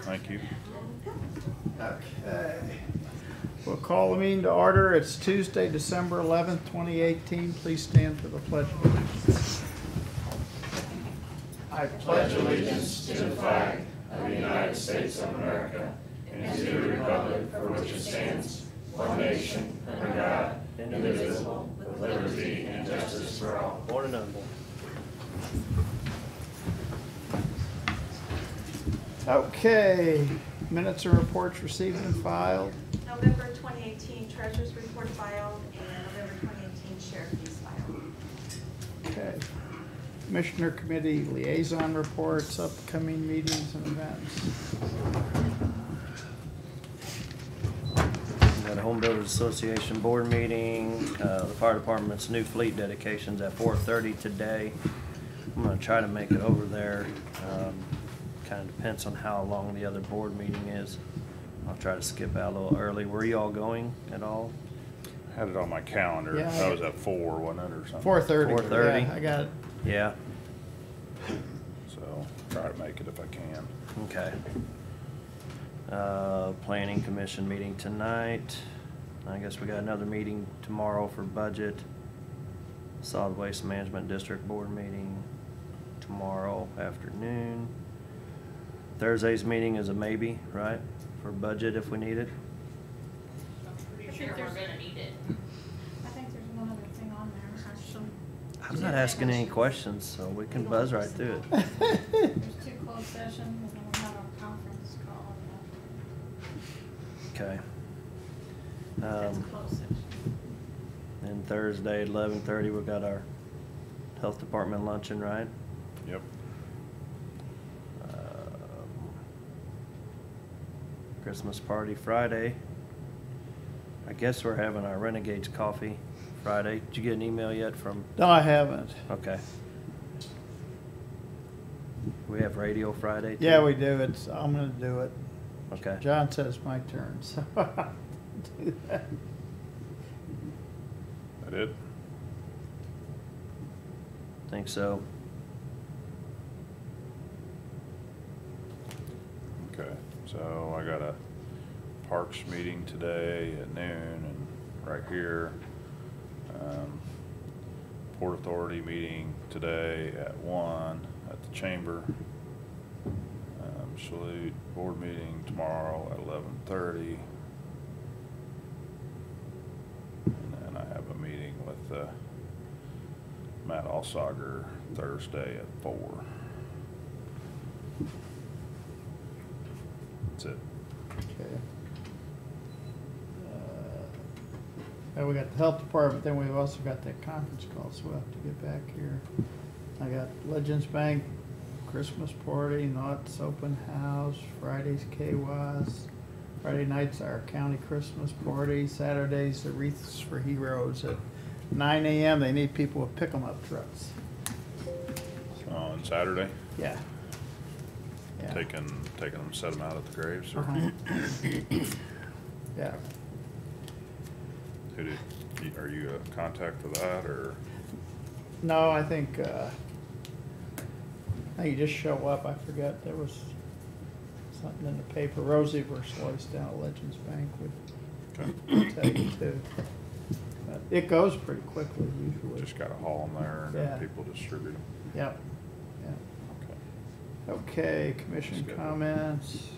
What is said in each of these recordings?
Thank you. Okay. We'll call the meeting to order. It's Tuesday, December 11th, 2018. Please stand for the Pledge of Allegiance. I pledge allegiance to the flag of the United States of America and to the republic for which it stands, one nation, under God, indivisible, with liberty and justice for all. Born and unborn. Okay, minutes and reports received and filed. November 2018 Treasurer's Report filed and November 2018 Sheriff Fees filed. Okay. Commissioner Committee Liaison Reports, upcoming meetings and events. We got a Home Builders Association board meeting. The fire department's new fleet dedication's at 4:30 today. I'm gonna try to make it over there. Kind of depends on how long the other board meeting is. I'll try to skip out a little early. Were you all going at all? Had it on my calendar. Yeah. That was at 4, wasn't it, or something? 4:30. 4:30? Yeah, I got it. Yeah. So try to make it if I can. Okay. Planning Commission meeting tonight. I guess we got another meeting tomorrow for budget. Solid Waste Management District Board meeting tomorrow afternoon. Thursday's meeting is a maybe, right? For budget if we need it. I'm pretty sure we're gonna need it. I think there's one other thing on there. I'm not asking any questions, so we can buzz right through it. There's 2 closed sessions and then we have our conference call. Okay. That's a closed session. And Thursday at 11:30 we got our health department luncheon, right? Yep. Christmas party Friday. I guess we're having our Renegades coffee Friday. Did you get an email yet from? No, I haven't. Okay. We have radio Friday too? Yeah, we do. I'm gonna do it. Okay. John says it's my turn, so I'll do that. That it? Think so. Okay. So I got a Parks meeting today at noon and right here. Port Authority meeting today at 1 at the Chamber. Salute board meeting tomorrow at 11:30. And then I have a meeting with Matt Alsager Thursday at 4. That's it. Okay. And we got the health department, then we've also got that conference call, so we'll have to get back here. I got Legends Bank Christmas party, Knott's open house, Friday's KWAS. Friday night's our county Christmas party, Saturday's the Wreaths for Heroes at 9 a.m. They need people with pick-em-up trucks. On Saturday, Yeah. Yeah. taking them, set them out at the graves, or Yeah. are you a contact for that, or? No, I think you just show up. I forgot there was something in the paper. Rosie Verslois down at Legends Bank would tell you too. But it goes pretty quickly usually. Just gotta haul them there and Yeah. then people distribute them. Yep. Yeah. Okay, commission Schedule. comments.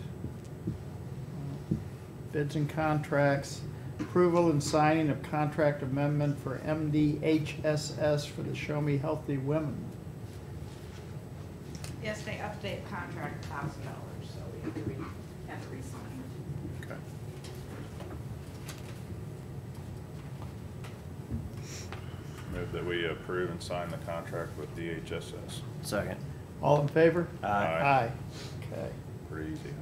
Bids and contracts. Approval and signing of contract amendment for MDHSS for the Show Me Healthy Women. Yes, they update contract $1,000, so we have to re-sign. Okay. Move that we approve and sign the contract with DHSS. Second. All in favor? Aye. Aye. Okay. Pretty easy,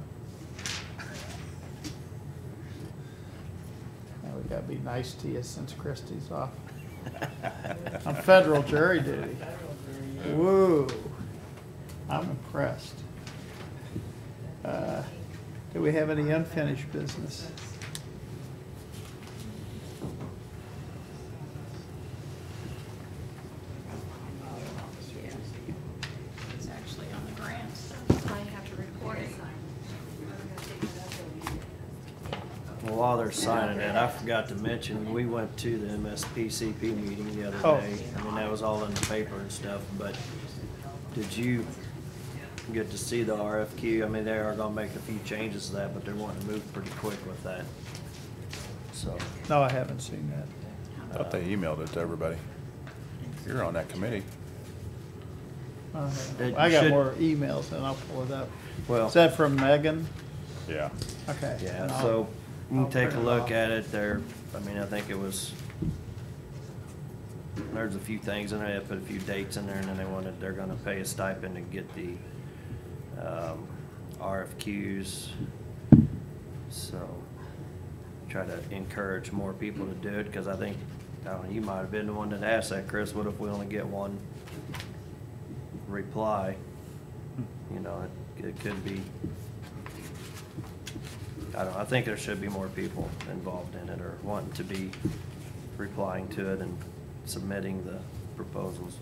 Now we gotta be nice to you since Christie's off on federal jury duty. Woo, I'm impressed. Do we have any unfinished business? It's actually on the grants. I have to report it. while they're signing it, I forgot to mention, we went to the MSPCP meeting the Oh. other day. I mean, that was all in the paper and stuff, but did you get to see the RFQ? I mean, they are gonna make a few changes to that, but they're wanting to move pretty quick with that. So, No, I haven't seen that. I thought they emailed it to everybody. You're on that committee. It I got should- more emails and I'll pull it up. well. Is that from Megan? Yeah. Okay. Yeah, and I'll- so you I'll can take print a it look off. at it there. I mean, I think it was, there's a few things in there. They put a few dates in there and then they're gonna pay a stipend to get the, RFQs. So try to encourage more people to do it, cause I think, I don't know, you might have been the one that asked that, Chris. What if we only get one reply? You know, it could be, I don't know, I think there should be more people involved in it or wanting to be replying to it and submitting the proposals.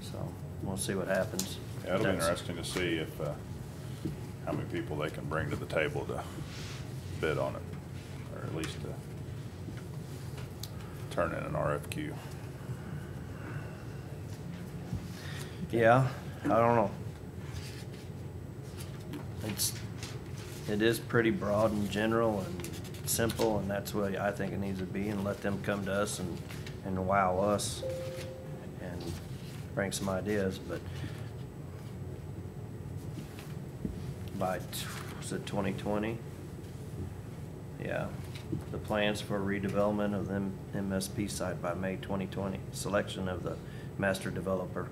So we'll see what happens. Yeah, it'll be That's- interesting to see if, how many people they can bring to the table to bid on it, or at least to turn in an RFQ. Yeah, I don't know. It is pretty broad and general and simple, and that's what I think it needs to be, and let them come to us and wow us and bring some ideas, but by, was it 2020? Yeah, the plans for redevelopment of the MSP site by May 2020, selection of the master developer.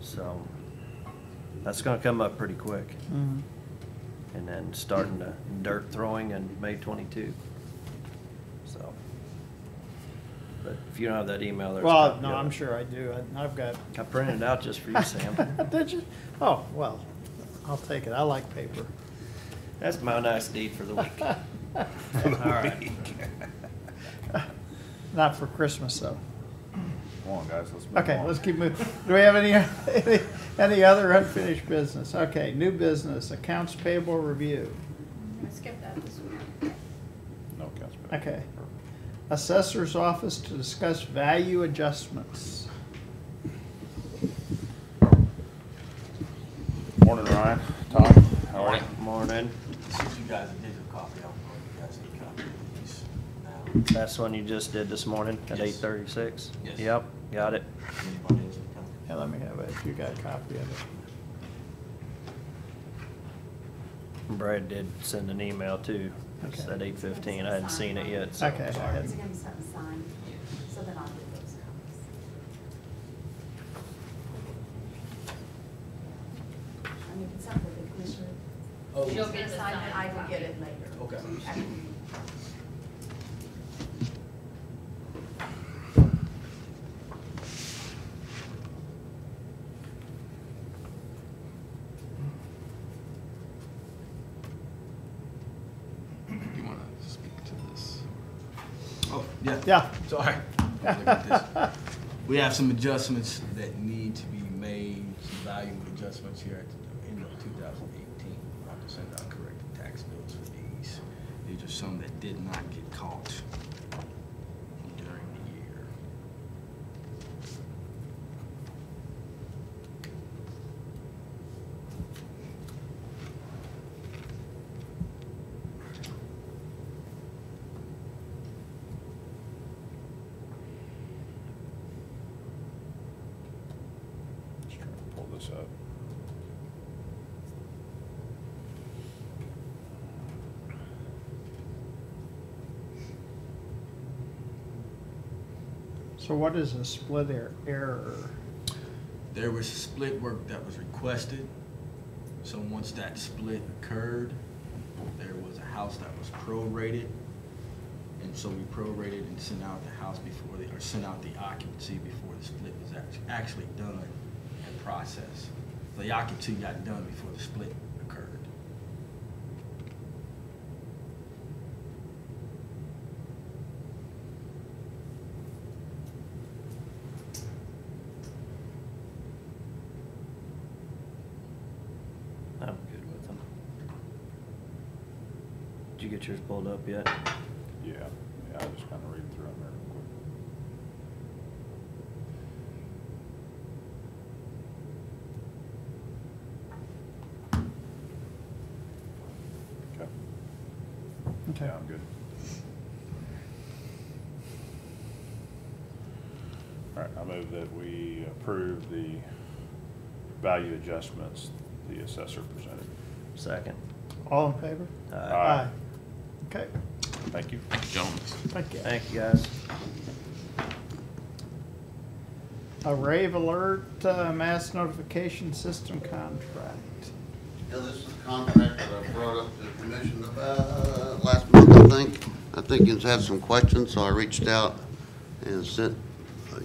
So, that's gonna come up pretty quick. Mhm. And then starting the dirt throwing in May 22. So, but if you don't have that email, there's. a Well, copy no, of I'm it. sure I do. I printed I printed it out just for you, Sam. Did you? Oh, well, I'll take it. I like paper. That's my nice deed for the week. All right. Not for Christmas, though. Come on, guys, let's move Okay, on. let's keep moving. Do we have any other unfinished business? Okay, new business, accounts payable review. I skipped that this week. No accounts payable. Okay. Assessor's office to discuss value adjustments. Morning, Ryan. Tom, how are you? Morning. Since you guys did a copy, I don't know if you guys need a copy of these now. That's one you just did this morning at Yes. 8:36? Yes. Yep, got it. Anybody has a copy? Yeah, let me have it, if you got a copy of it. Brad did send an email too. It's Okay. at 8:15. I hadn't seen it yet, so. Okay, I sorry. had- Is it gonna be something signed? So then I'll get those copies. I mean, it's something the commissioner. Oh. She'll get get the signed, signed and I will copy. get it later. Okay. After you- You wanna speak to this? Oh, yeah. Yeah. Sorry. Look at this. We have some adjustments that need to be made, some value adjustments here at the end of 2018. We'll have to send out corrected tax bills for these. These are some that did not get caught during the year. Just trying to pull this up. So what is a split error? There was split work that was requested. So once that split occurred, there was a house that was prorated. And so we prorated and sent out the house before or sent out the occupancy before the split was actually done and processed. The occupancy got done before the split occurred. I'm good with them. Did you get yours pulled up yet? Yeah, I just kinda read through them there real quick. Okay. Okay. Yeah, I'm good. All right, I move that we approve the value adjustments the assessor presented. Second. All in favor? Aye. Okay, Thank you. Thank you, gentlemen. thank you. Thank you, guys. A rave alert, mass notification system contract. Yeah, this is a contract that I brought up to the commission about last month, I think. I think you've had some questions, so I reached out and sent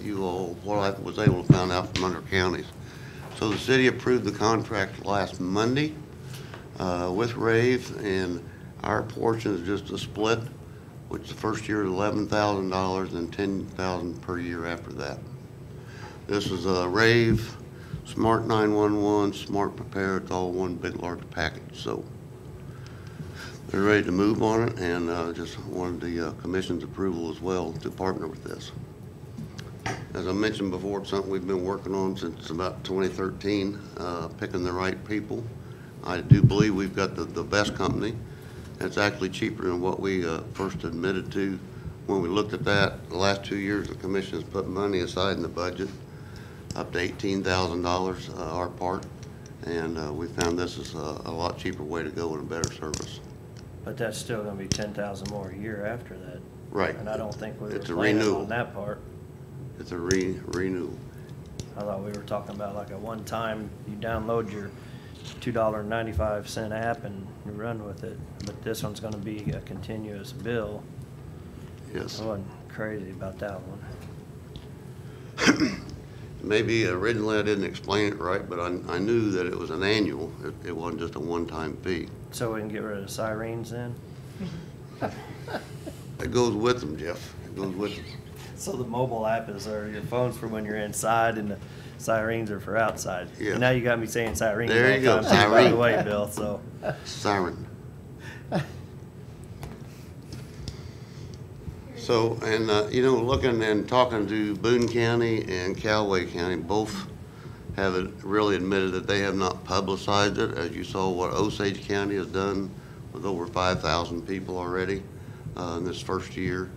you all what I was able to find out from other counties. So the city approved the contract last Monday with Rave, and our portion is just a split, which the first year is $11,000 and $10,000 per year after that. This is a Rave, Smart 911, Smart Prepare. It's all one big large package. So they're ready to move on it, and just wanted the commission's approval as well to partner with this. As I mentioned before, it's something we've been working on since about 2013, picking the right people. I do believe we've got the best company. It's actually cheaper than what we first admitted to. When we looked at that, the last 2 years, the commission has put money aside in the budget, up to $18,000 our part, and we found this is a lot cheaper way to go and a better service. But that's still gonna be 10,000 more a year after that. Right. And I don't think we were It's a planning renewal. on that part. It's a renewal. I thought we were talking about like a one-time, you download your $2.95 app and you run with it. But this one's gonna be a continuous bill. Yes. I wasn't crazy about that one. Maybe originally I didn't explain it right, but I knew that it was an annual. It wasn't just a one-time fee. So we can get rid of the sirens then? It goes with them, Jeff. It goes with them. So the mobile app is, or your phone's for when you're inside and the sirens are for outside. Yes. And now you got me saying sirens all There you the go, time, too, by the siren. way, Bill, so. Siren. So, and, looking and talking to Boone County and Callaway County, both have really admitted that they have not publicized it. As you saw what Osage County has done with over 5,000 people already in this first year.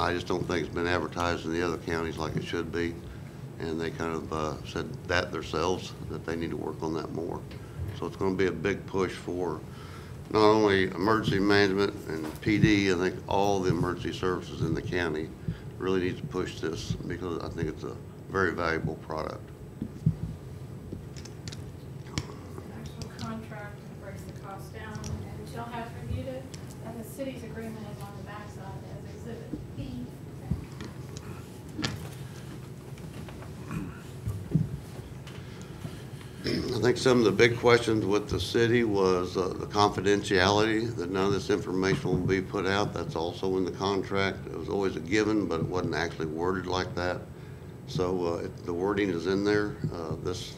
I just don't think it's been advertised in the other counties like it should be. And they kind of said that themselves, that they need to work on that more. So it's going to be a big push for not only emergency management and PD, I think all the emergency services in the county really need to push this because I think it's a very valuable product. Actual contract breaks the cost down, and Jill has reviewed it, and the city's agreement is on the backside as Exhibit B. I think some of the big questions with the city was the confidentiality, that none of this information will be put out. That's also in the contract. It was always a given, but it wasn't actually worded like that. So the wording is in there. This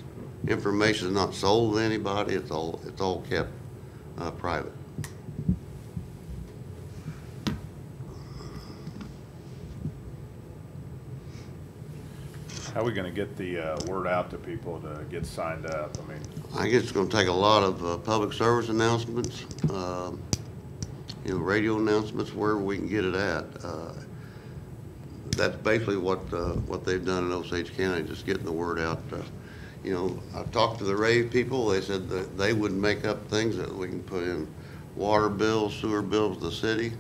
information is not sold to anybody. It's all kept private. How are we gonna get the word out to people to get signed up? I mean, I guess it's going to take a lot of public service announcements, radio announcements, wherever we can get it at. That's basically what they've done in Osage County, just getting the word out. I've talked to the Rave people. They said that they would make up things that we can put in water bills, sewer bills, the city,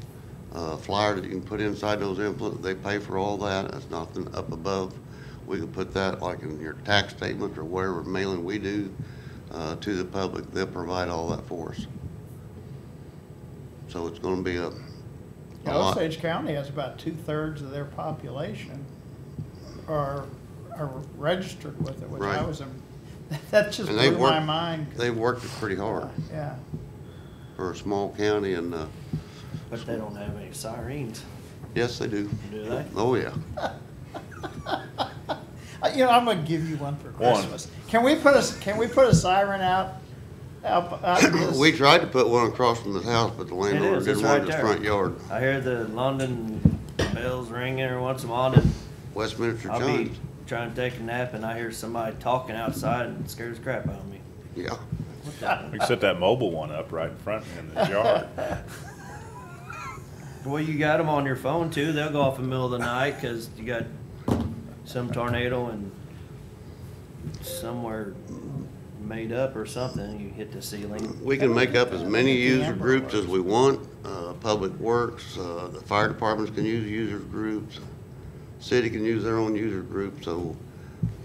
flyer that you can put inside those envelopes. They pay for all that. That's nothing up above. We could put that like in your tax statement or whatever mailing we do to the public. They'll provide all that for us. So it's going to be a lot. Osage County has about 2/3 of their population are registered with it, which I Right. was, that just And they've blew my worked- mind. They've worked it pretty hard Yeah. for a small county, and But they don't have any sirens, yes, they do. do they? Oh, yeah. I'm gonna give you one for One. Christmas. Can we put a siren out We tried to put one across from his house, but the It landlord is, it's didn't want right it in his there. front yard. I hear the London bells ringing every once in a while, and Westminster I'll be Chimes. trying to take a nap, and I hear somebody talking outside, and it scares the crap out of me. Yeah. We can set that mobile one up right in front in the yard. Well, you got them on your phone too. They'll go off in the middle of the night because you got some tornado and somewhere made up or something. You hit the ceiling. We can make up as many user groups as we want. Public Works, the fire departments can use user groups. City can use their own user group. So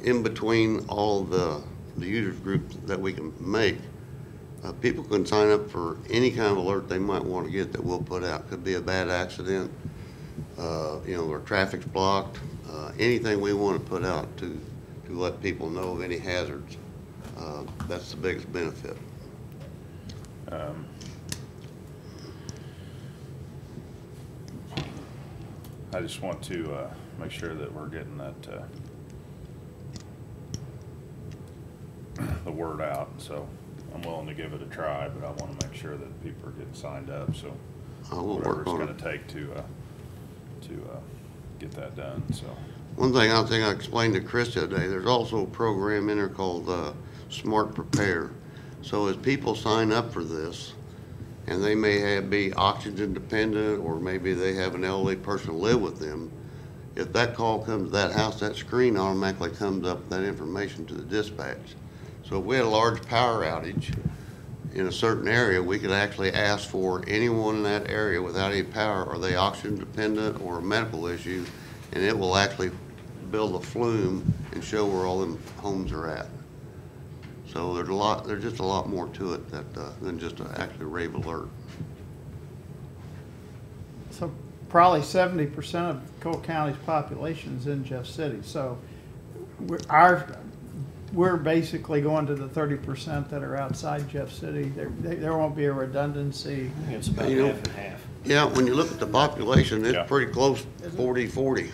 in between all the user groups that we can make, people can sign up for any kind of alert they might want to get that we'll put out. Could be a bad accident, or traffic's blocked, anything we want to put out to let people know of any hazards. That's the biggest benefit. I just want to make sure that we're getting that the word out. So I'm willing to give it a try, but I want to make sure that people are getting signed up. So I will whatever work it's on going it. to take to get that done. So One thing I explained to Chris the other day, there's also a program in there called Smart Prepare. So as people sign up for this, and they may be oxygen dependent, or maybe they have an elderly person live with them, if that call comes to that house, that screen automatically comes up with that information to the dispatch. So if we had a large power outage in a certain area, we could actually ask for anyone in that area without any power, are they oxygen dependent or a medical issue, and it will actually build a flume and show where all them homes are at. So there's just a lot more to it than just actually a rave alert. So probably 70% of Cole County's population is in Jeff City. So we're basically going to the 30% that are outside Jeff City. There won't be a redundancy. I think it's about You know, half and half. Yeah, when you look at the population, Yeah. it's pretty close, 40-40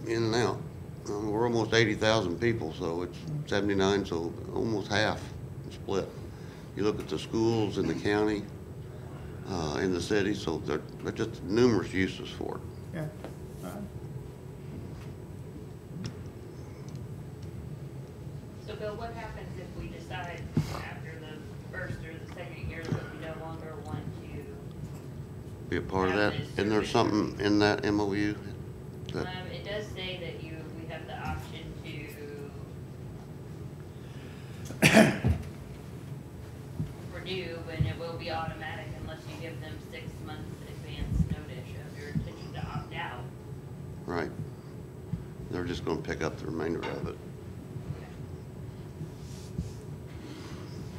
in and out. We're almost 80,000 people, so it's 79, so almost half split. You look at the schools in the county, in the city, so there are just numerous uses for it. Yeah. So Bill, what happens if we decide after the first or the second year that we no longer want to? Be a part of that. Isn't there something in that MOU? that- It does say that we have the option to renew, and it will be automatic unless you give them 6 months advance notice of your intention to opt out. Right. They're just gonna pick up the remainder of it.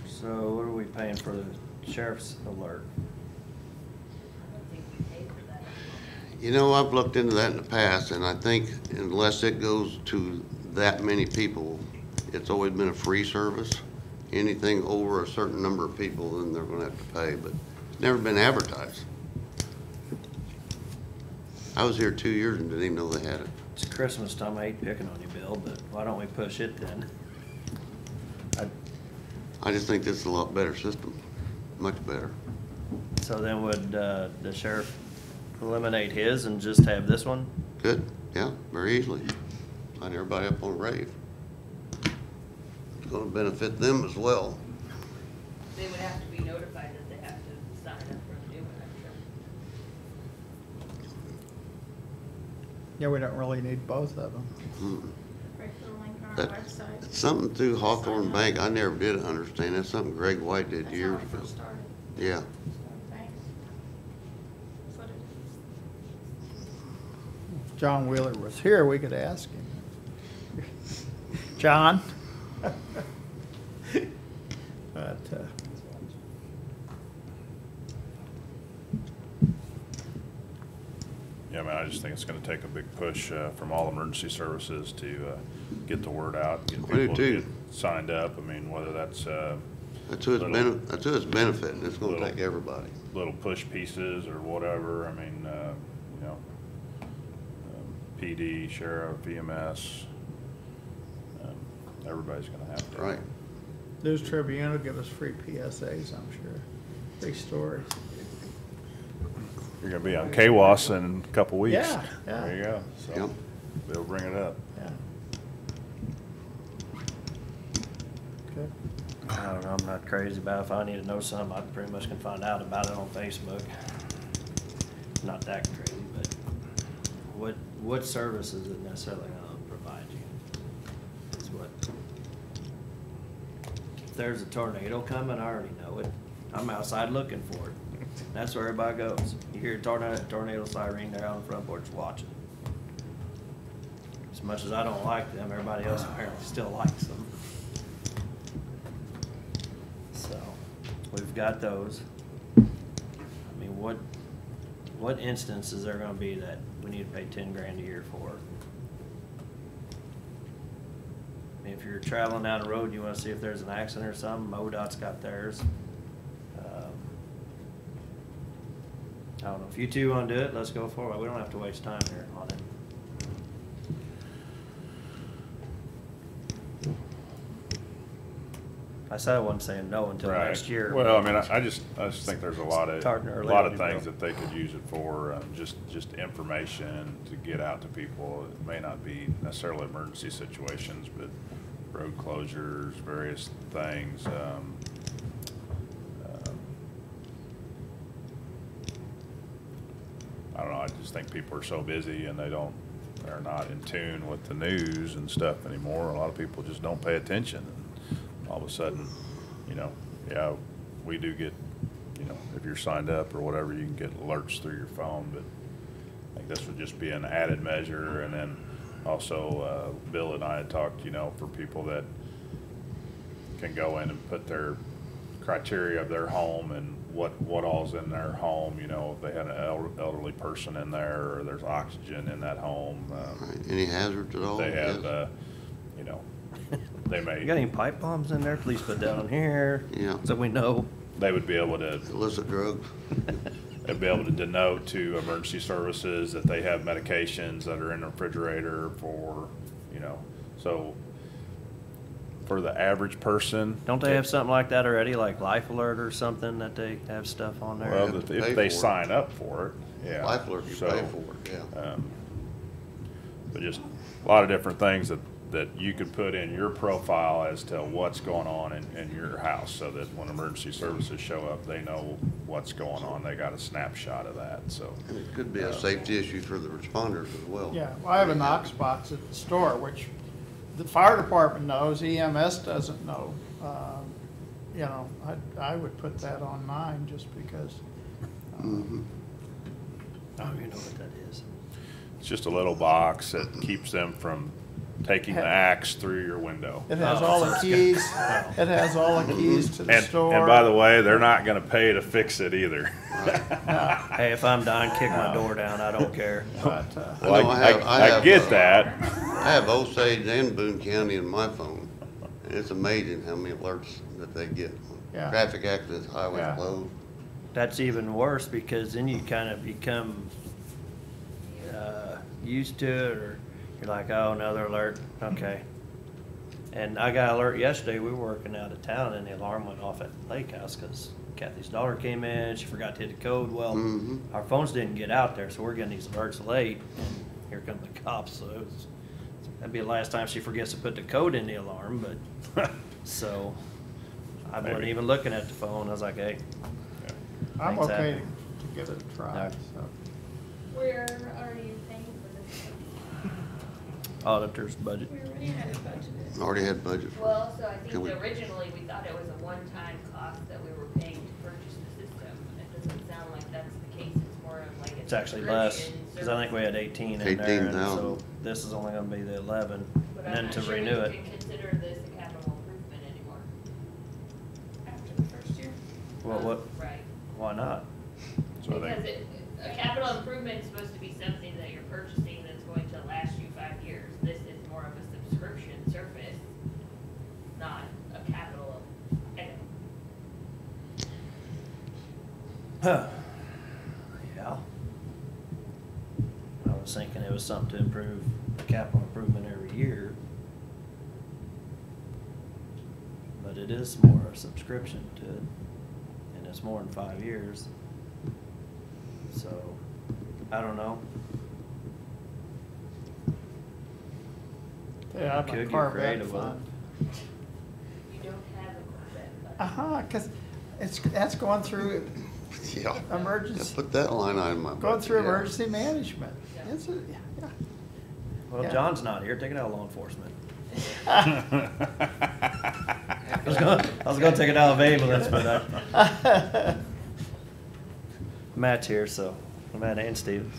So what are we paying for the sheriff's alert? I don't think we pay for that. You know, I've looked into that in the past, and I think unless it goes to that many people, it's always been a free service. Anything over a certain number of people, then they're gonna have to pay, but it's never been advertised. I was here 2 years and didn't even know they had it. It's Christmas time. I hate picking on you, Bill, but why don't we push it then? I just think this is a lot better system, much better. So then would the sheriff eliminate his and just have this one? Good, yeah, very easily. Line everybody up on rave. It's gonna benefit them as well. They would have to be notified that they have to sign up for the new one, I'm sure. Yeah, we don't really need both of them. Mm. Right, the link on our That- website. It's something through Hawthorne Bank, I never did understand. That's something Greg White did That's how years it ago. first started. Yeah, So, thanks. That's what it is. If John Wheeler was here, we could ask him. John? But, yeah, I mean, I just think it's going to take a big push from all emergency services to get the word out, get I do people to too. get signed up. I mean, whether that's that's who it's benefiting. It's gonna Little- take everybody. little push pieces or whatever. I mean, PD, sheriff, EMS, everybody's going to have to. Right. News Tribune will give us free PSAs, I'm sure. Free stories. You're gonna be on KWAS in a couple weeks. Yeah, yeah. There you go. So Yep. they'll bring it up. Yeah. Okay. I don't know, I'm not crazy about it. If I need to know something, I pretty much can find out about it on Facebook. Not that crazy, but what service is it necessarily gonna provide you? Is what. If there's a tornado coming, I already know it. I'm outside looking for it. That's where everybody goes. You hear a tornado siren, they're out on the front porch watching. As much as I don't like them, everybody else apparently still likes them. So, we've got those. I mean, what instance is there gonna be that we need to pay 10 grand a year for? I mean, if you're traveling down the road, you wanna see if there's an accident or something, MoDOT's got theirs. I don't know, if you two wanna do it, let's go for it. We don't have to waste time here on it. I said I wasn't saying no until Right. next year. Well, I mean, I just think there's a lot of Starting early, things Bill. that they could use it for, just information to get out to people. It may not be necessarily emergency situations, but road closures, various things. I don't know, I just think people are so busy and they're not in tune with the news and stuff anymore. A lot of people just don't pay attention. And all of a sudden, yeah, we do get, if you're signed up or whatever, you can get alerts through your phone, but I think this would just be an added measure. And then also, Bill and I had talked, for people that can go in and put their criteria of their home and what all's in their home, if they had an elderly person in there, or there's oxygen in that home. Right. Any hazards at all? They have, Yes. They may. You got any pipe bombs in there? Please put down here. Yeah. So we know. They would be able to, Illicit drugs? they'd be able to denote to emergency services that they have medications that are in the refrigerator for, so for the average person. Don't they have something like that already, like Life Alert or something, that they have stuff on there? Well, have to pay if they for it. sign up for it, yeah. Life Alert, you So, pay for it, yeah. But just a lot of different things that you could put in your profile as to what's going on in your house, so that when emergency services show up, they know what's going on. They got a snapshot of that, so. And it could be a safety issue for the responders as well. Yeah, well, I have a Knox box at the store, which the fire department knows, EMS doesn't know. I would put that on mine just because. Mhm. Oh, you know what that is. It's just a little box that keeps them from taking the axe through your window. It has all the keys, it has all the keys to the And store. by the way, they're not gonna pay to fix it either. Hey, if I'm dying, kick my door down. I don't care. But, Well, I know I have, get that. I have Osage and Boone County in my phone, and it's amazing how many alerts that they get. Yeah. Traffic accidents, highway Yeah. closed. That's even worse, because then you kind of become used to it, or you're like, oh, another alert, okay. And I got an alert yesterday. We were working out of town, and the alarm went off at the lake house because Kathy's daughter came in. She forgot to hit the code. Well, Mhm. our phones didn't get out there, so we're getting these alerts late, and here come the cops. So that'd be the last time she forgets to put the code in the alarm. But so I wasn't Maybe. even looking at the phone. I was like, hey, I'm things okay happen. to give it a try, Yeah. so. Where are you paying for this? auditor's budget. We already had it budgeted. Already had budget. Well, so I think Can we- originally we thought it was a one-time cost that we were paying to purchase the system. It doesn't sound like that's the case. It's more of like a It's actually less, subscription because I think we had 18 in there, and so 18,000. this is only gonna be the 11, But and I'm then not to sure renew you it. can consider this a capital improvement anymore. After the first year. What, Right. why not? So I Because think, a capital improvement is supposed to be something that you're purchasing that's going to last you 5 years. This is more of a subscription service, not a capital item. Yeah. I was thinking it was something to improve the capital improvement every year. But but it is more a subscription to it, and it's more than 5 years. So, I don't know. Yeah, Could my get Corvette creative with it. fund. You don't have a Corvette, but. Uh-huh, cause that's going through Yeah. emergency, Put that line on my. going through budget, yeah. emergency management. Yeah. It's a, yeah. Well, Yeah. John's not here, take it out of law enforcement. Yeah. I was gonna take it out of ambulance, but Matt's here, so, Matt and Steve.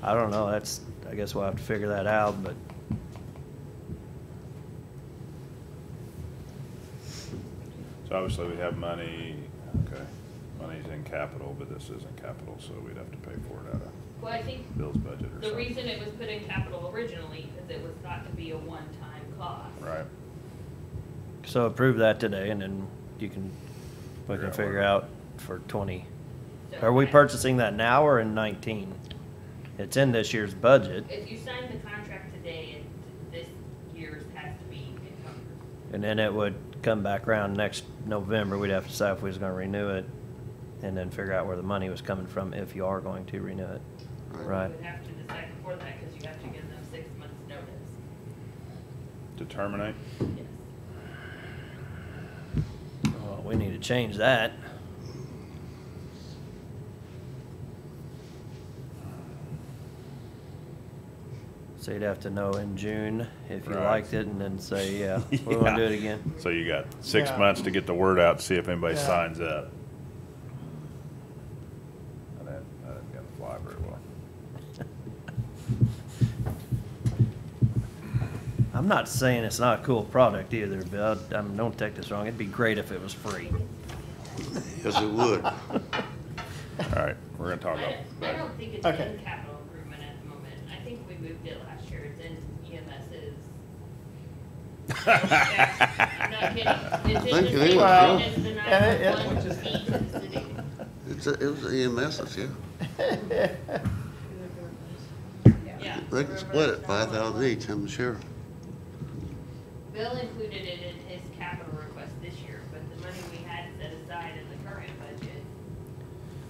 I don't know, I guess we'll have to figure that out, but. So obviously we have money, okay, money's in capital, but this isn't capital, so we'd have to pay for it out of Well, I think Bill's budget or the something. reason it was put in capital originally, because it was thought to be a one-time cost. Right, So approve that today, and then we can Figure out figure what- out for 20. So Are we I- purchasing that now or in 19? It's in this year's budget, If you sign the contract today, this year's has to be encumbered. and then it would come back around next November, we'd have to decide if we was gonna renew it, and then figure out where the money was coming from if you are going to renew it. Right. You would have to decide before that, because you have to give them 6 months' notice. to terminate, Yes. Well, we need to change that. So you'd have to know in June if you Right. liked it, and then say, yeah, we wanna do it again. so you got 6 Yeah. months to get the word out, to see if anybody Yeah. signs up. That ain't gonna fly very well. I'm not saying it's not a cool product either, but don't take this wrong. It'd be great if it was free. Yes, it would. All right, we're gonna talk about I that. don't think it's Okay. in capital improvement at the moment. I think we moved it last year. It's in EMS's. I'm not kidding. It's in Thank the you, same yeah. line as the And it- 911 fee to the city. It was EMS's, yeah. Yeah. They can split it, 5,000 each, I'm sure. Bill included it in his capital request this year, but the money we had set aside in the current budget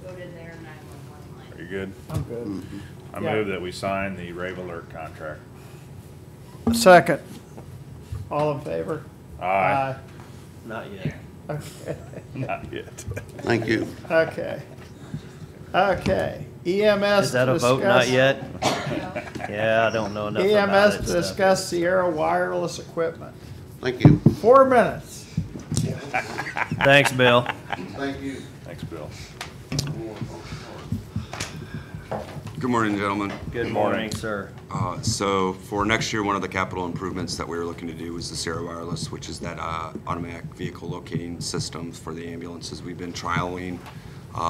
go to their 911 line. Are you good? I'm good. I Yeah. move that we sign the Rave Alert contract. Second. All in favor? Aye. Not yet. Okay. Not yet. Thank you. Okay. Okay. EMS. Is that a to vote, not discuss- yet? Yeah, I don't know enough about EMS it. to stuff. discuss Sierra wireless equipment. Thank you. 4 minutes. Thanks, Bill. Thank you. Thanks, Bill. Good morning, gentlemen. Good morning, sir. So for next year, one of the capital improvements that we were looking to do was the Sierra Wireless, which is that automatic vehicle locating system for the ambulances. We've been trialing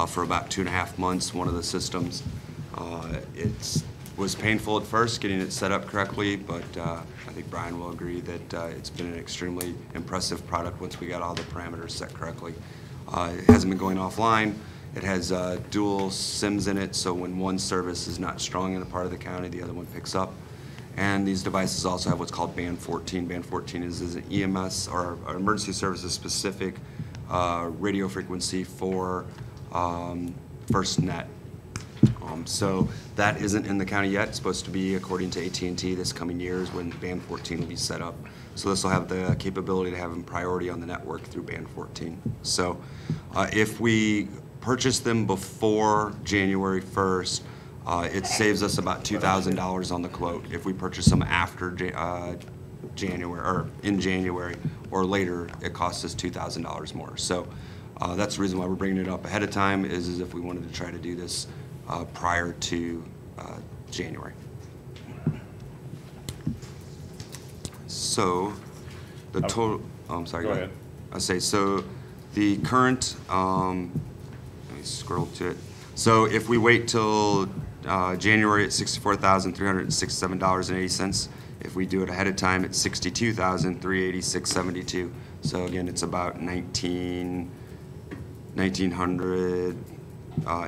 for about 2.5 months, one of the systems. It was painful at first getting it set up correctly, but I think Brian will agree that it's been an extremely impressive product once we got all the parameters set correctly. It hasn't been going offline. It has dual SIMs in it, so when one service is not strong in a part of the county, the other one picks up. And these devices also have what's called Band 14. Band 14 is an EMS, or emergency services specific radio frequency for FirstNet. So that isn't in the county yet. It's supposed to be, according to AT&T, this coming year is when Band 14 will be set up. So this will have the capability to have them priority on the network through Band 14. So if we purchase them before January 1st, it saves us about $2,000 on the quote. If we purchase them after January, or in January or later, it costs us $2,000 more. So that's the reason why we're bringing it up ahead of time, is if we wanted to try to do this prior to January. So the total, oh, I'm sorry. Go ahead. I say, so the current, let me scroll to it. So if we wait till January, it's $64,367.80. If we do it ahead of time, it's $62,386.72. So again, it's about $1,900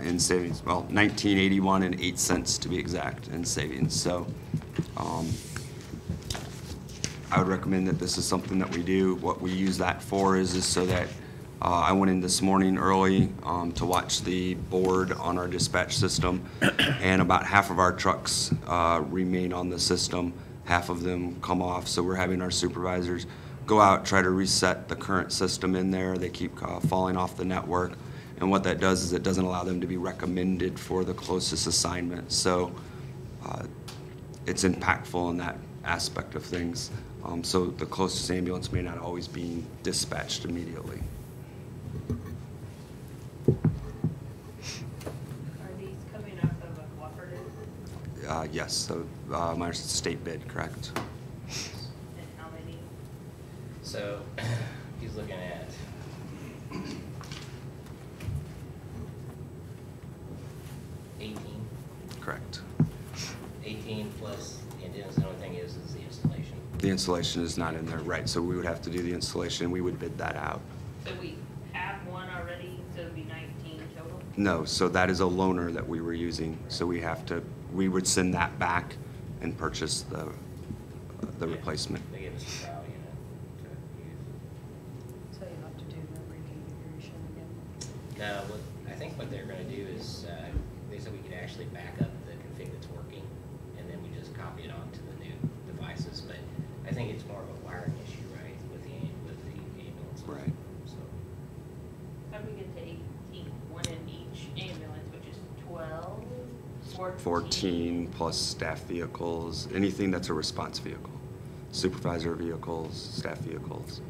in savings. Well, $1,981.08 to be exact in savings. So I would recommend that this is something that we do. What we use that for is so that I went in this morning early to watch the board on our dispatch system, and about half of our trucks remain on the system. Half of them come off, so we're having our supervisors go out, try to reset the current system in there. They keep falling off the network, and what that does is it doesn't allow them to be recommended for the closest assignment. So it's impactful in that aspect of things. So the closest ambulance may not always be dispatched immediately. Are these coming off of a cooperative? Yes, so minus the state bid, correct? And how many? So he's looking at Correct. 18 plus antennas. The only thing is the installation. The installation is not in there, right, so we would have to do the installation, we would bid that out. So we have one already, so it'd be 19 total? No, so that is a loaner that we were using, so we would send that back and purchase the replacement. They gave us a trial unit to use. So you have to do the reconfiguration again? No, I think what they're gonna do is, they said we could actually back up the config that's working, and then we just copy it onto the new devices, but I think it's more of a wiring issue, right, with the ambulance. Right. So, How do we get to 18? One in each ambulance, which is 12? 14 plus staff vehicles, anything that's a response vehicle. Supervisor vehicles, staff vehicles.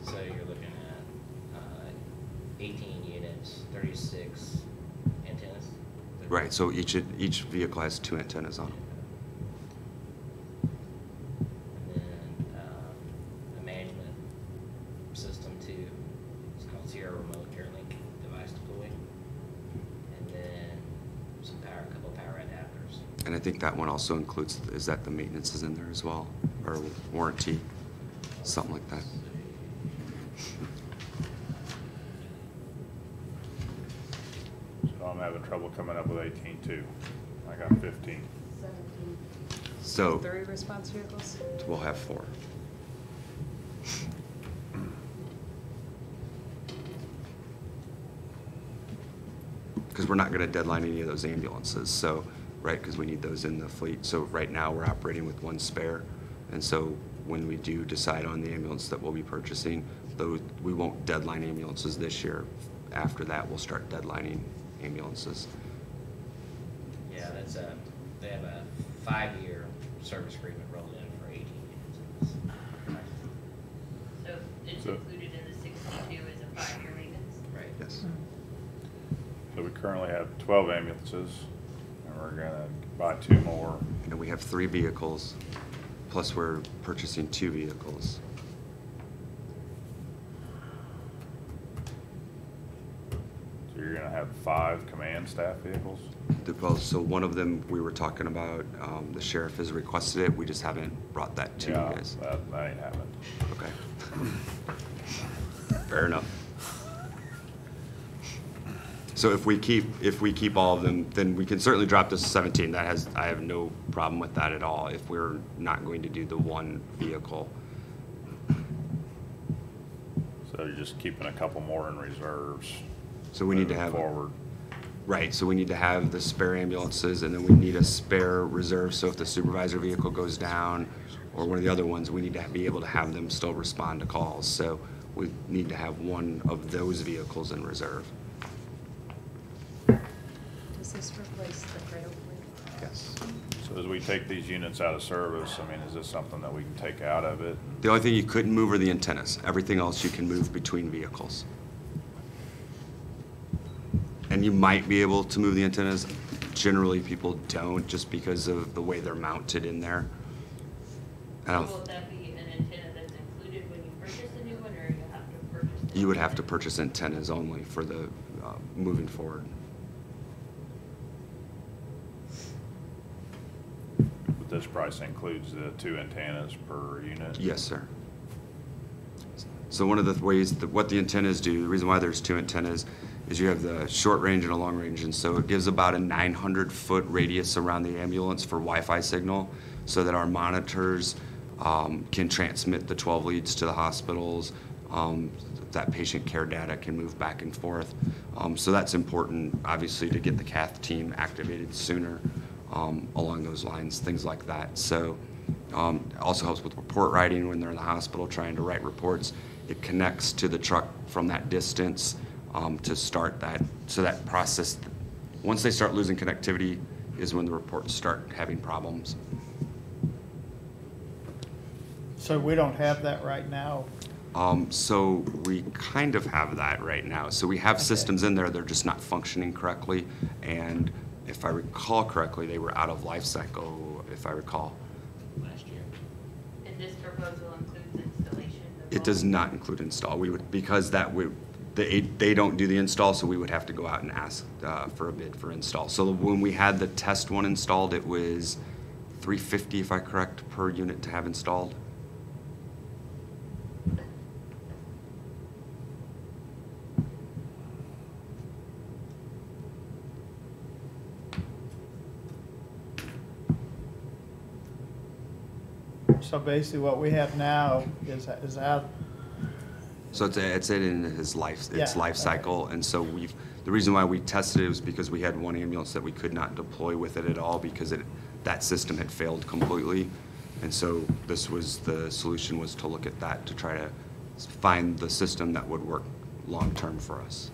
so you're looking at 18 units, 36 antennas? Right, so each vehicle has 2 antennas on them. And then a management system too. It's called Sierra Remote CareLink device deploy. And then a couple power adapters. And I think that one also includes, is that the maintenance is in there as well, or warranty, something like that. So I'm having trouble coming up with 18 too. I got 15. 17. So 3 response vehicles? we'll have 4. Because we're not going to deadline any of those ambulances, so, right, because we need those in the fleet. So right now, we're operating with 1 spare, and so when we do decide on the ambulance that we'll be purchasing, though we won't deadline ambulances this year. After that, we'll start deadlining ambulances. Yeah, they have a 5-year service agreement rolled in for 18 units. So it's So- included in the 62 as a 5-year maintenance? Right. Yes. So we currently have 12 ambulances, and we're gonna buy 2 more. And we have 3 vehicles, plus we're purchasing 2 vehicles. So you're gonna have 5 command staff vehicles? Well, so one of them, we were talking about, the sheriff has requested it, we just haven't brought that to you Yeah, guys. that ain't happening. Okay. Fair enough. So if we keep all of them, then we can certainly drop this to 17. I have no problem with that at all, if we're not going to do the 1 vehicle. So you're just keeping a couple more in reserves. So we need to moving have. forward. Right, so we need to have the spare ambulances, and then we need a spare reserve, so if the supervisor vehicle goes down, or one of the other ones, we need to be able to have them still respond to calls. So we need to have 1 of those vehicles in reserve. Does this replace the cradle point? Yes. So as we take these units out of service, I mean, is this something that we can take out of it? The only thing you couldn't move are the antennas. Everything else you can move between vehicles. And you might be able to move the antennas. Generally, people don't, just because of the way they're mounted in there. I don't. So will that be an antenna that's included when you purchase a new one, or you have to purchase? You would have to purchase antennas only for the moving forward. But this price includes the 2 antennas per unit? Yes, sir. So one of the ways that what the antennas do, the reason why there's 2 antennas is you have the short range and a long range, and so it gives about a 900-foot radius around the ambulance for Wi-Fi signal. so that our monitors can transmit the 12 leads to the hospitals, that patient care data can move back and forth. So that's important, obviously, to get the cath team activated sooner along those lines, things like that. So it also helps with report writing when they're in the hospital trying to write reports. It connects to the truck from that distance to start that. So that process, once they start losing connectivity, is when the reports start having problems. So we don't have that right now. So we kind of have that right now. So we have systems in there, they're just not functioning correctly. And if I recall correctly, they were out of life cycle, if I recall. Last year. And this proposal includes installation of It does not include install. We would, because that would, they don't do the install, so we would have to go out and ask for a bid for install. So when we had the test one installed, it was $350, if I correct, per unit to have installed. So basically what we have now is out. So it's in its life Yeah, life cycle, and so the reason why we tested it was because we had one ambulance that we could not deploy with it at all because that system had failed completely, and so the solution was to look at that to try to find the system that would work long term for us.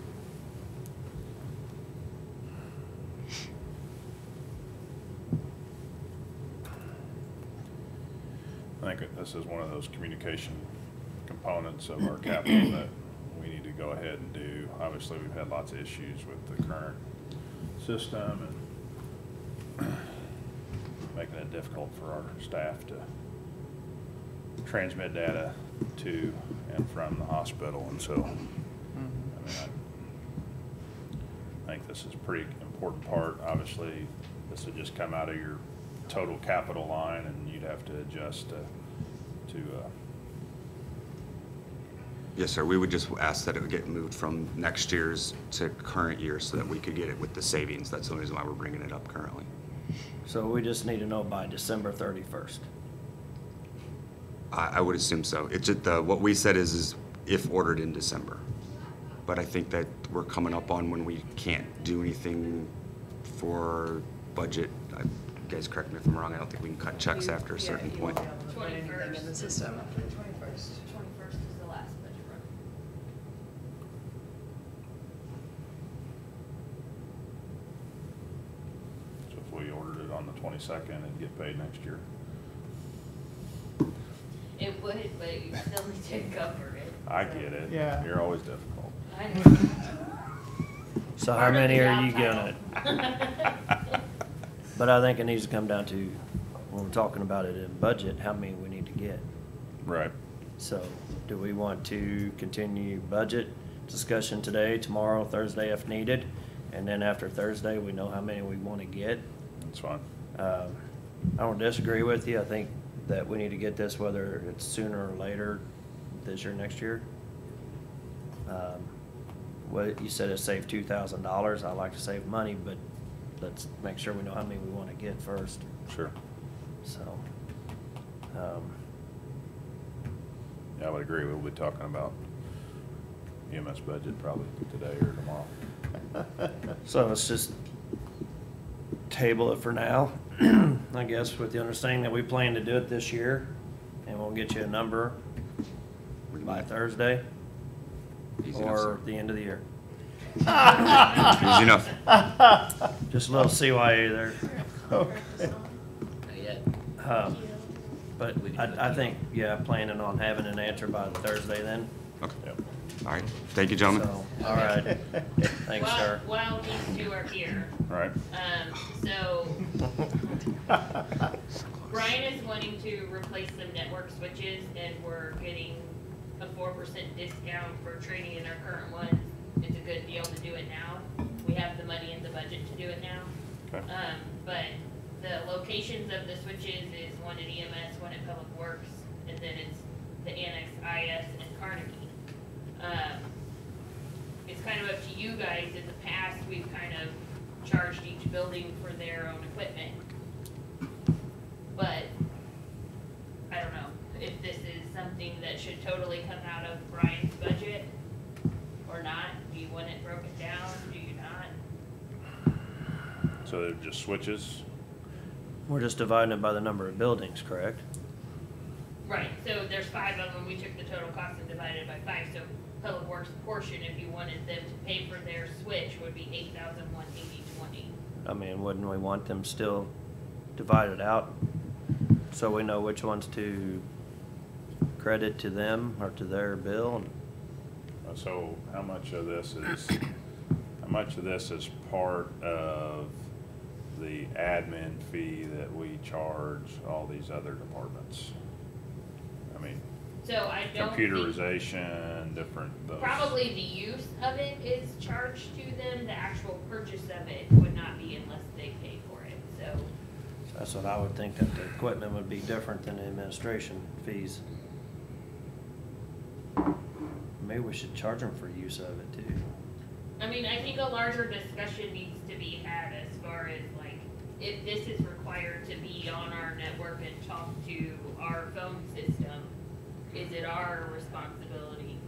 I think this is one of those communication components of our capital that we need to go ahead and do. Obviously, we've had lots of issues with the current system and making it difficult for our staff to transmit data to and from the hospital. And so, I mean, I think this is a pretty important part. Obviously, this would just come out of your total capital line, and you'd have to adjust to Yes, sir. We would just ask that it would get moved from next year's to current year so that we could get it with the savings. That's the reason why we're bringing it up currently. So we just need to know by December 31st. I would assume so. It's just what we said is if ordered in December. But I think that we're coming up on when we can't do anything for budget. You guys correct me if I'm wrong. I don't think we can cut checks after a certain point. 21st. In the system. 21st is the last budget run. So if we ordered it on the 22nd, it'd get paid next year. It would, but you still need to cover it. I get it. Yeah. You're always difficult. I know. So how Part of many the are job you gonna? But I think it needs to come down to, when we're talking about it in budget, how many we need to get. Right. So, do we want to continue budget discussion today, tomorrow, Thursday if needed? And then after Thursday, we know how many we want to get? That's fine. I don't disagree with you. I think that we need to get this, whether it's sooner or later, this year, next year. What, you said it saved $2,000. I like to save money, but let's make sure we know how many we want to get first. Sure. So, Yeah, I would agree. We'll be talking about EMS budget probably today or tomorrow. so let's just table it for now, I guess, with the understanding that we plan to do it this year, and we'll get you a number by Thursday Easy enough, or sir. the end of the year. Easy enough. Just a little CYA there. Okay. Not yet. But I think, yeah, planning on having an answer by Thursday then. Okay. Yep. All right. Thank you, gentlemen. So, all right. Thanks, sir. While these two are here, All right. so Brian is wanting to replace some network switches, and we're getting a 4% discount for trading in our current ones. It's a good deal to do it now. We have the money in the budget to do it now. Okay. But the locations of the switches is one at EMS, one at Public Works, and then it's the Annex IS and Carnegie. It's kind of up to you guys. In the past, we've kind of charged each building for their own equipment. But something that should totally come out of Brian's budget or not? Do you want it broken down? Do you not? So they're just switches? We're just dividing it by the number of buildings, correct? Right, so there's 5 of them, we took the total cost and divided by 5, so Public Works portion, if you wanted them to pay for their switch, would be $8,180.20. I mean, wouldn't we want them still divided out so we know which ones to credit to them or to their bill? So how much of this is part of the admin fee that we charge all these other departments? I mean, So I don't think, computerization, different, those. probably the use of it is charged to them, the actual purchase of it would not be unless they pay for it, so. That's what I would think, that the equipment would be different than the administration fees. Maybe we should charge them for use of it too. I mean, I think a larger discussion needs to be had as far as like, if this is required to be on our network and talk to our phone system, is it our responsibility?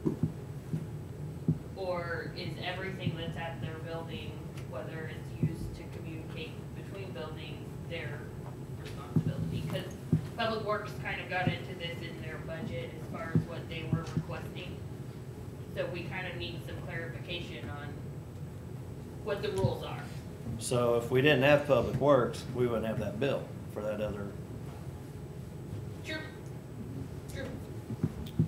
Or is everything that's at their building, whether it's used to communicate between buildings, their responsibility? Because Public Works kind of got into this in their budget as far as what they were requesting. So we kind of need some clarification on what the rules are. So if we didn't have Public Works, we wouldn't have that bill for that other. True. True.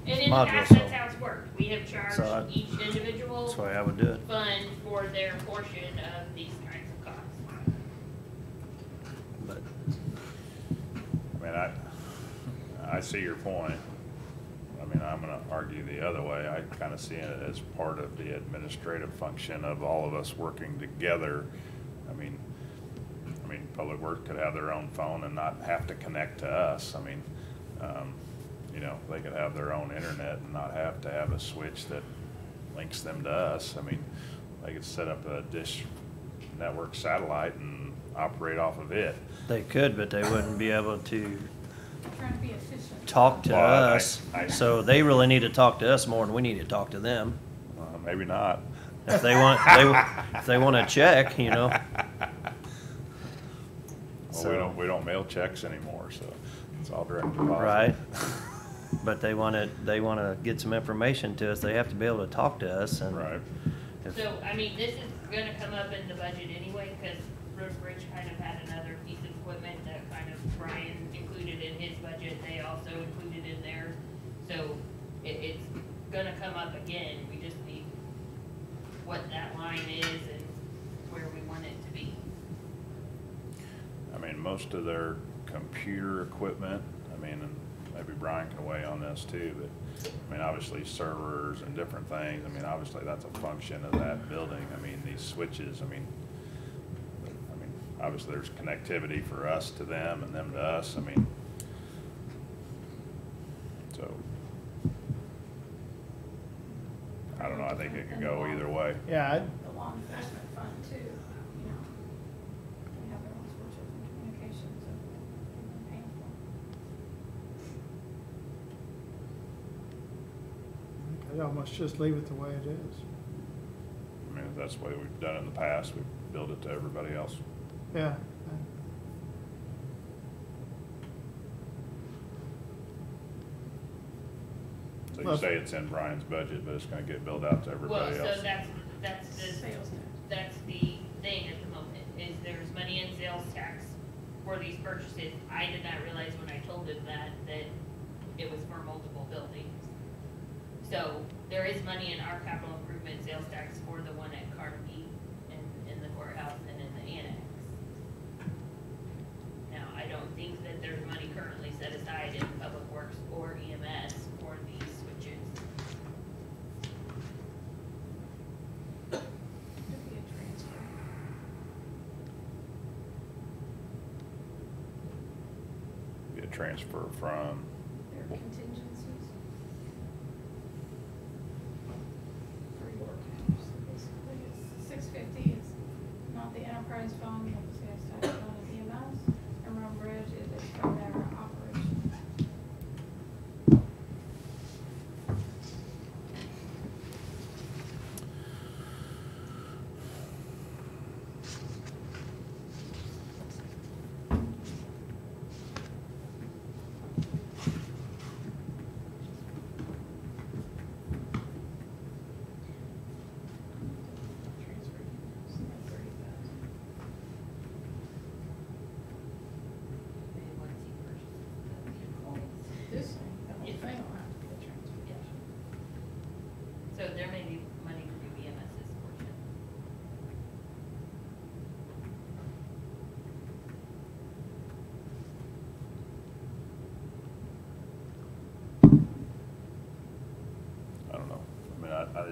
And in the Module, past, so- that's how it's worked. We have charged So each individual That's the way I would do it. fund for their portion of these kinds of costs. But I mean, I see your point. I mean, I'm gonna argue the other way. I kinda see it as part of the administrative function of all of us working together. I mean, Public Works could have their own phone and not have to connect to us. I mean, you know, they could have their own internet and not have to have a switch that links them to us. I mean, they could set up a dish network satellite and operate off of it. they could, but they wouldn't be able to Trying to be efficient. talk to Well, us. I- So they really need to talk to us more than we need to talk to them. Maybe not. If they want, if they want to check, you know. Well, we don't mail checks anymore, so it's all direct deposit. Right. But they want to get some information to us. They have to be able to talk to us and. Right. if- So, I mean, this is gonna come up in the budget anyway, because Road Bridge kind of had another piece of equipment that kind of Brian included in his budget, they also included in theirs. So, it's gonna come up again, we just need what that line is and where we want it to be. I mean, most of their computer equipment, I mean, and maybe Brian can weigh on this too, but, I mean, obviously servers and different things, I mean, obviously that's a function of that building. I mean, these switches, I mean, obviously there's connectivity for us to them and them to us, I mean, so. I don't know, I think it could go either way. Yeah, The law enforcement fund too, you know. They have their own switches and communications that they've been paying for. I'd almost just leave it the way it is. I mean, if that's the way we've done it in the past, we build it to everybody else. Yeah. So you Well- say it's in Brian's budget, but it's gonna get billed out to everybody Well, else. so that's the, Sales tax. that's the thing at the moment, is there's money in sales tax for these purchases. I did not realize when I told him that it was for multiple buildings. So there is money in our capital improvement sales tax for the one at Carnegie in the courthouse and in the annex. Now, I don't think that there's money currently set aside in Public Works or EMS for these switches. It'd be a transfer. Be a transfer from, Their contingencies. For your cash, so basically it's $650 is not the enterprise fund, but the sales tax fund of EMS, and Road Bridge, it is from their operation.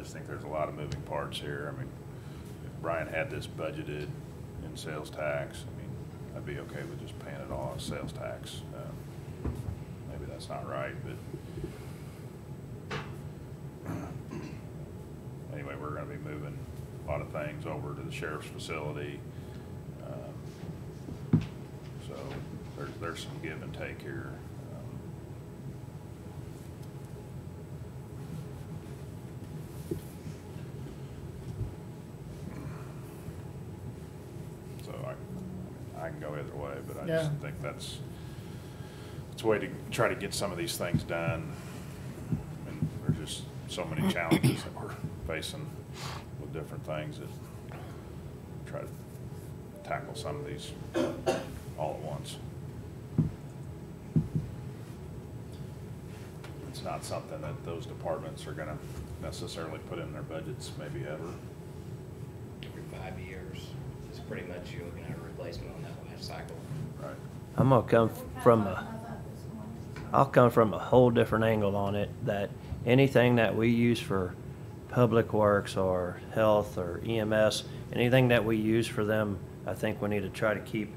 just think there's a lot of moving parts here. I mean, if Brian had this budgeted in sales tax, I mean, I'd be okay with just paying it all as sales tax. Maybe that's not right, but anyway, we're gonna be moving a lot of things over to the sheriff's facility. So there's some give and take here. So I can go either way, but I Yeah. just think it's a way to try to get some of these things done. And there's just so many challenges that we're facing with different things that try to tackle some of these all at once. It's not something that those departments are gonna necessarily put in their budgets maybe ever. Every 5 years, it's pretty much you're looking at a replacement on that life cycle. Right. I'm gonna come from About a, that this morning. I'll come from a whole different angle on it, that anything that we use for public works or health or EMS, anything that we use for them, I think we need to try to keep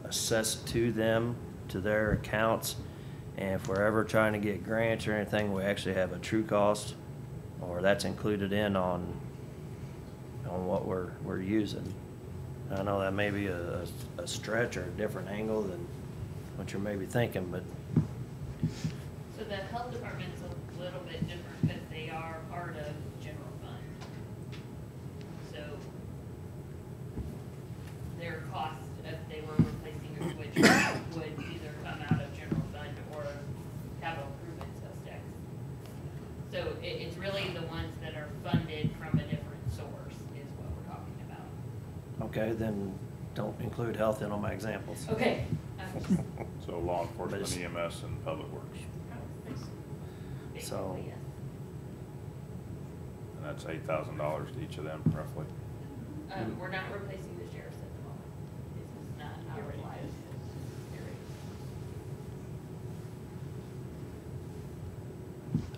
assessed to them, to their accounts. And if we're ever trying to get grants or anything, we actually have a true cost, or that's included in on what we're using. I know that may be a stretch or a different angle than what you're maybe thinking, but So the health department's a little bit different because they are part of general fund. So their cost, if they were replacing a switch, would either come out of general fund or capital improvement sales tax. So it's really the ones that are funded from a different source is what we're talking about. okay, then don't include health in all my examples. Okay. So law enforcement, But it's- EMS, and public works. So- Basically, yes. And that's $8,000 to each of them roughly. We're not replacing the sheriff's at the moment. This is not our life.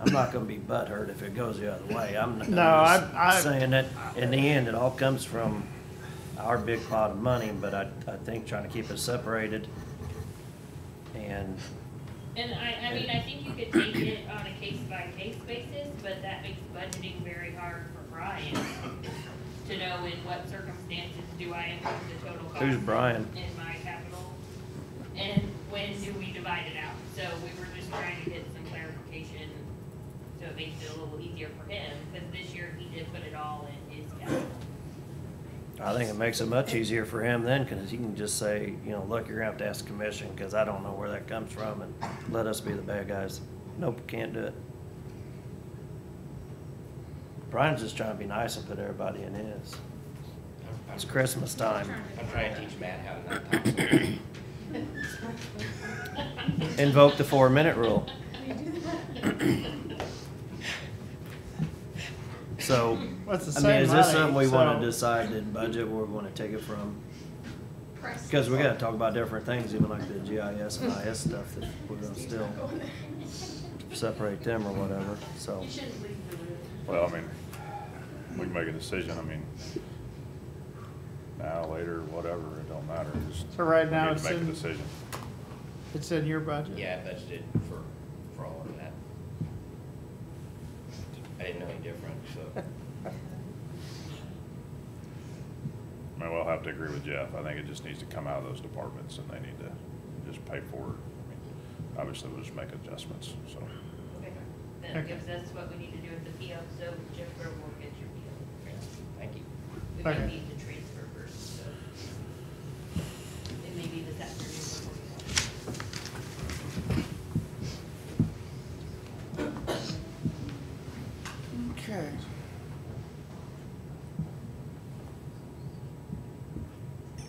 I'm not gonna be butthurt if it goes the other way. I'm No, just I- saying that in the end, it all comes from our big pot of money, but I think trying to keep it separated and, And I mean, I think you could take it on a case-by-case basis, but that makes budgeting very hard for Brian to know in what circumstances do I include the total cost. Who's Brian? In my capital, and when do we divide it out? So we were just trying to get some clarification, so it makes it a little easier for him, because this year he did put it all in his capital. I think it makes it much easier for him then, because he can just say, you know, look, you're gonna have to ask commission, because I don't know where that comes from, and let us be the bad guys. Nope, can't do it. Brian's just trying to be nice and put everybody in his. It's Christmas time. I'm trying to teach Matt how to not talk. Invoke the 4-minute rule. So, What's the I mean, same is this money, something we wanna so- decide in budget where we wanna take it from? Price. Because we gotta talk about different things, even like the GIS and IS stuff, that we're gonna still separate them or whatever, so. You shouldn't leave the room. Well, I mean, we can make a decision, I mean, now, later, whatever, it don't matter. Just So right we now need it's to make a in- decision. It's in your budget? Yeah, I budgeted for all of that. I didn't know any different, so. I mean, we'll have to agree with Jeff. I think it just needs to come out of those departments and they need to just pay for it. I mean, obviously, we'll just make adjustments, so. Okay, that Okay. gives us what we need to do with the PO, so Jennifer will get your PO. Thank you. We might Okay. need to transfer first, so. It may be this afternoon before we know. Okay.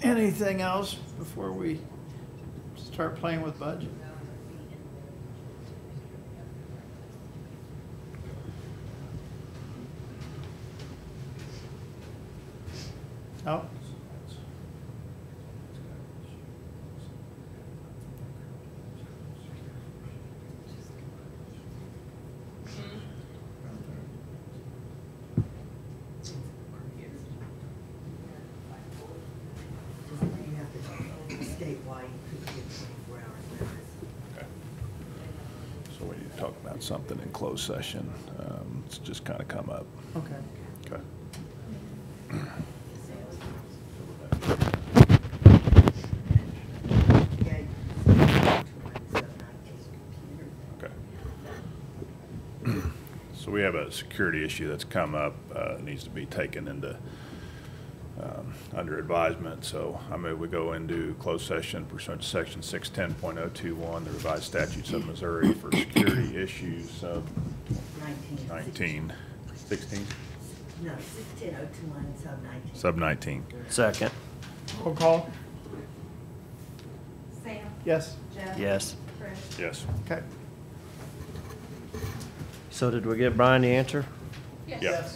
Anything else before we start playing with budget? Oh, about something in closed session. It's just kind of come up. Okay. Okay. Okay. So we have a security issue that's come up, needs to be taken into, under advisement. So I move we go into closed session pursuant to section 610.021, the revised statutes of Missouri for security issues, sub 19, 16, No, 610.021, sub 19. sub 19. Second. Roll call? Sam? Yes. Jeff? Yes. Chris? Yes. Okay. So did we get Brian the answer? Yeah.